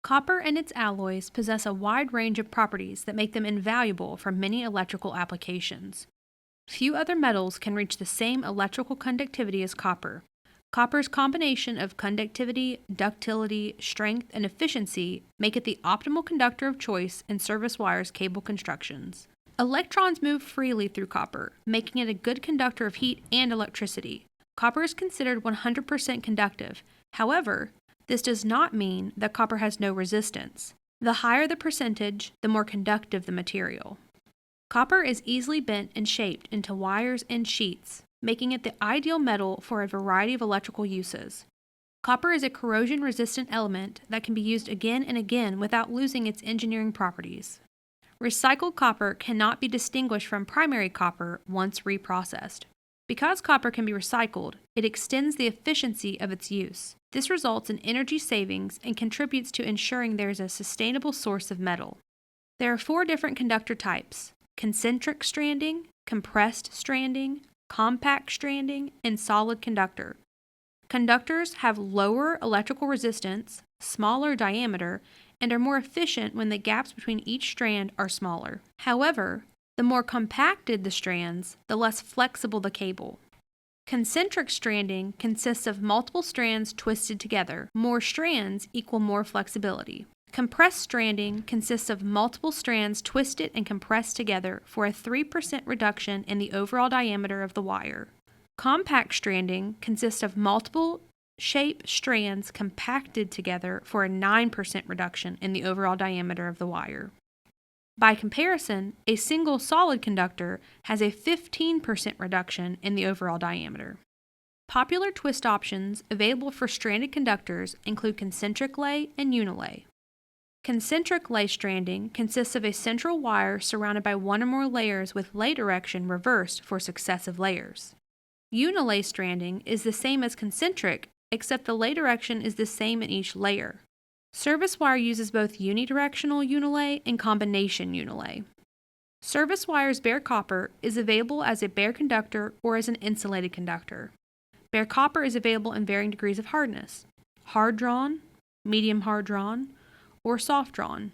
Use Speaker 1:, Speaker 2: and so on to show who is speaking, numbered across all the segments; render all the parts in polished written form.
Speaker 1: Copper and its alloys possess a wide range of properties that make them invaluable for many electrical applications. Few other metals can reach the same electrical conductivity as copper. Copper's combination of conductivity, ductility, strength, and efficiency make it the optimal conductor of choice in service wires cable constructions. Electrons move freely through copper, making it a good conductor of heat and electricity. Copper is considered 100% conductive. However, this does not mean that copper has no resistance. The higher the percentage, the more conductive the material. Copper is easily bent and shaped into wires and sheets, making it the ideal metal for a variety of electrical uses. Copper is a corrosion-resistant element that can be used again and again without losing its engineering properties. Recycled copper cannot be distinguished from primary copper once reprocessed. Because copper can be recycled, it extends the efficiency of its use. This results in energy savings and contributes to ensuring there is a sustainable source of metal. There are 4 different conductor types: concentric stranding, compressed stranding, compact stranding, and solid conductor. Conductors have lower electrical resistance, smaller diameter, and are more efficient when the gaps between each strand are smaller. However, the more compacted the strands, the less flexible the cable. Concentric stranding consists of multiple strands twisted together. More strands equal more flexibility. Compressed stranding consists of multiple strands twisted and compressed together for a 3% reduction in the overall diameter of the wire. Compact stranding consists of multiple shape strands compacted together for a 9% reduction in the overall diameter of the wire. By comparison, a single solid conductor has a 15% reduction in the overall diameter. Popular twist options available for stranded conductors include concentric lay and unilay. Concentric lay stranding consists of a central wire surrounded by one or more layers with lay direction reversed for successive layers. Unilay stranding is the same as concentric, except the lay direction is the same in each layer. Service wire uses both unidirectional unilay and combination unilay. Service wire's bare copper is available as a bare conductor or as an insulated conductor. Bare copper is available in varying degrees of hardness: hard drawn, medium hard drawn, or soft drawn.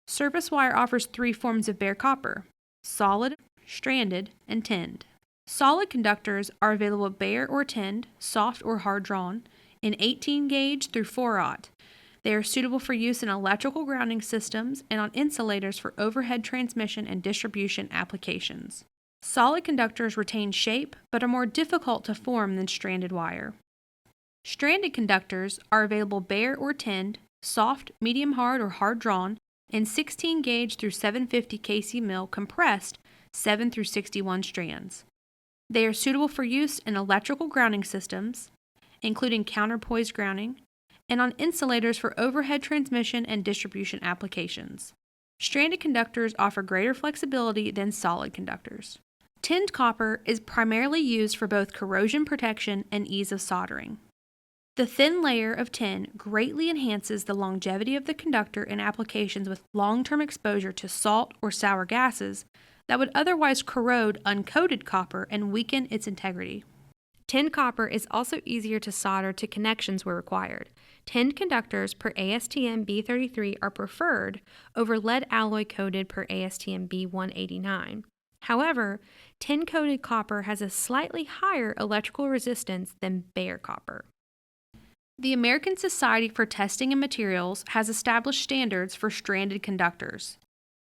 Speaker 1: Service wire offers 3 forms of bare copper: solid, stranded, and tinned. Solid conductors are available bare or tinned, soft or hard drawn, in 18 gauge through 4/0. They are suitable for use in electrical grounding systems and on insulators for overhead transmission and distribution applications. Solid conductors retain shape but are more difficult to form than stranded wire. Stranded conductors are available bare or tinned, soft, medium hard, or hard drawn, in 16 gauge through 750 kc mil compressed 7 through 61 strands. They are suitable for use in electrical grounding systems, including counterpoise grounding, and on insulators for overhead transmission and distribution applications. Stranded conductors offer greater flexibility than solid conductors. Tinned copper is primarily used for both corrosion protection and ease of soldering. The thin layer of tin greatly enhances the longevity of the conductor in applications with long-term exposure to salt or sour gases that would otherwise corrode uncoated copper and weaken its integrity. Tinned copper is also easier to solder to connections where required. Tinned conductors per ASTM B33 are preferred over lead alloy coated per ASTM B189. However, tin-coated copper has a slightly higher electrical resistance than bare copper. The American Society for Testing and Materials has established standards for stranded conductors.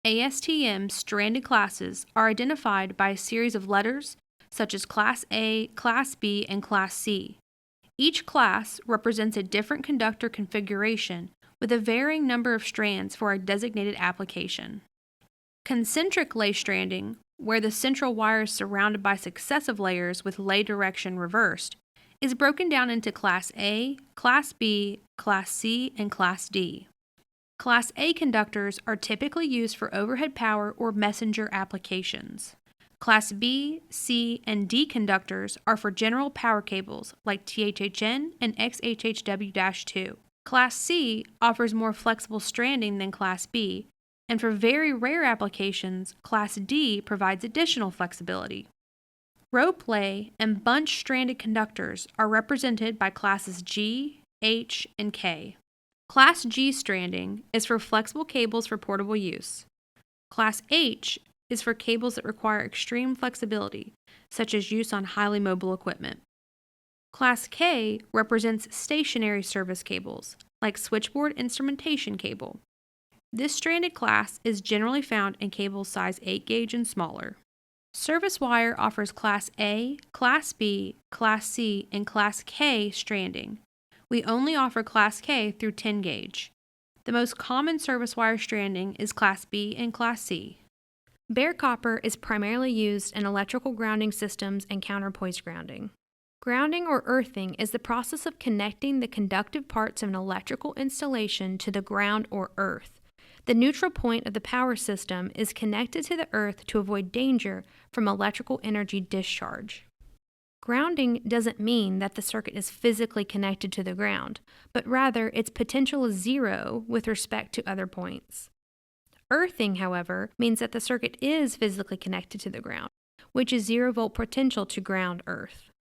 Speaker 1: ASTM stranded classes are identified by a series of letters such as Class A, Class B, and Class C. Each class represents a different conductor configuration with a varying number of strands for a designated application. Concentric lay stranding, where the central wire is surrounded by successive layers with lay direction reversed, is broken down into Class A, Class B, Class C, and Class D. Class A conductors are typically used for overhead power or messenger applications. Class B, C, and D conductors are for general power cables like THHN and XHHW-2. Class C offers more flexible stranding than Class B, and for very rare applications, Class D provides additional flexibility. Rope lay and bunch stranded conductors are represented by classes G, H, and K. Class G stranding is for flexible cables for portable use. Class H is for cables that require extreme flexibility, such as use on highly mobile equipment. Class K represents stationary service cables, like switchboard instrumentation cable. This stranded class is generally found in cables size 8 gauge and smaller. Service wire offers Class A, Class B, Class C, and Class K stranding. We only offer Class K through 10 gauge. The most common service wire stranding is Class B and Class C. Bare copper is primarily used in electrical grounding systems and counterpoise grounding. Grounding or earthing is the process of connecting the conductive parts of an electrical installation to the ground or earth. The neutral point of the power system is connected to the earth to avoid danger from electrical energy discharge. Grounding doesn't mean that the circuit is physically connected to the ground, but rather its potential is zero with respect to other points. Earthing, however, means that the circuit is physically connected to the ground, which is 0-volt potential to ground earth.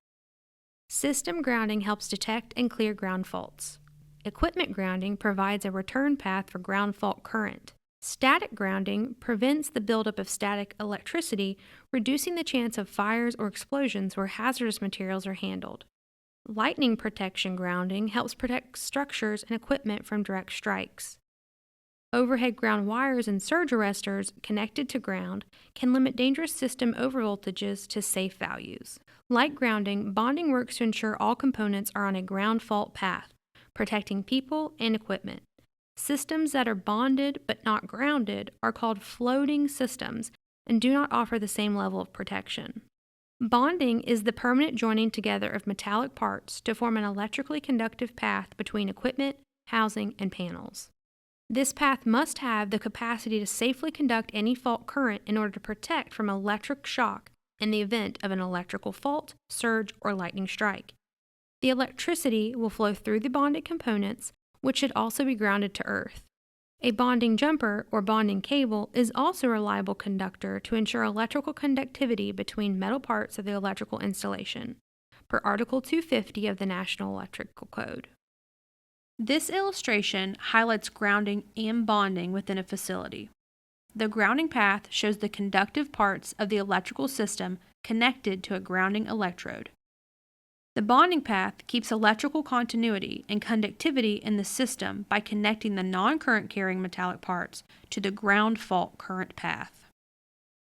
Speaker 1: System grounding helps detect and clear ground faults. Equipment grounding provides a return path for ground fault current. Static grounding prevents the buildup of static electricity, reducing the chance of fires or explosions where hazardous materials are handled. Lightning protection grounding helps protect structures and equipment from direct strikes. Overhead ground wires and surge arresters connected to ground can limit dangerous system overvoltages to safe values. Like grounding, bonding works to ensure all components are on a ground fault path, protecting people and equipment. Systems that are bonded but not grounded are called floating systems and do not offer the same level of protection. Bonding is the permanent joining together of metallic parts to form an electrically conductive path between equipment, housing, and panels. This path must have the capacity to safely conduct any fault current in order to protect from electric shock in the event of an electrical fault, surge, or lightning strike. The electricity will flow through the bonded components, which should also be grounded to earth. A bonding jumper or bonding cable is also a reliable conductor to ensure electrical conductivity between metal parts of the electrical installation, per Article 250 of the National Electrical Code. This illustration highlights grounding and bonding within a facility. The grounding path shows the conductive parts of the electrical system connected to a grounding electrode. The bonding path keeps electrical continuity and conductivity in the system by connecting the non-current carrying metallic parts to the ground fault current path.